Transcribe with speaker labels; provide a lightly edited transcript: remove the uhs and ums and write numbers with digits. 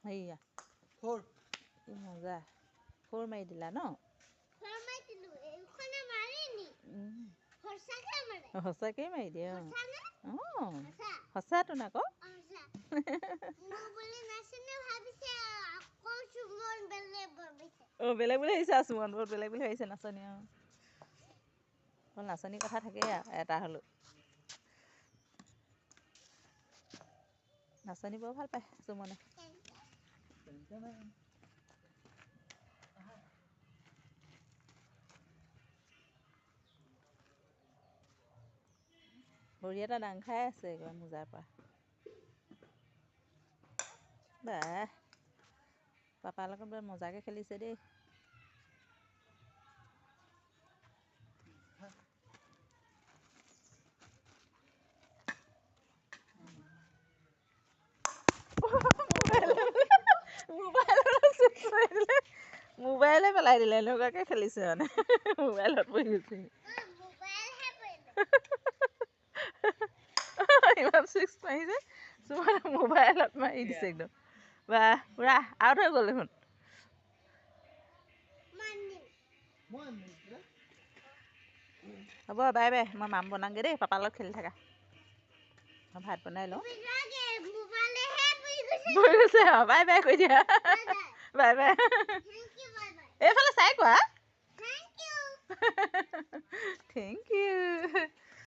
Speaker 1: হেৰিয়া
Speaker 2: ফ'ৰ
Speaker 1: কি মজা ফ'ৰ মাৰি দিলা ন সঁচাকেই মাৰি দিয়ে অঁ সঁচাটো আকৌ অঁ বেলেগ বুলি ভাবিছে চুমন বহুত বেলেগ বুলি ভাবিছে নাচনী অঁ অকল নাচনীৰ কথা থাকেই আৰু এটা হ'লেও নাচনী বৰ ভাল পায় চুমনে ভৰি এটা দাং খাই আছে একদম মোজাৰ পৰা বাহ পাপাৰ লগত বৰ মজাকৈ খেলিছে দেই মোবাইলে পেলাই দিলে এনেকুৱাকৈ খেলিছে মানে মোবাইলত পৰি গৈছে ইমান চিক্স মাৰিছে চুমনে মোবাইলত মাৰি দিছে একদম বা পুৰা আউট হৈ গ'ল দেখোন হ'ব বাই বাই মই মাম বনাওঁগৈ দেই পাপাৰ লগত খেলি থাকা মই ভাত বনাই লওঁ বহি গৈছে বাই বাই কৈ দিয়া বাই বাই এইফালে চাই কোৱা থেংক ইউ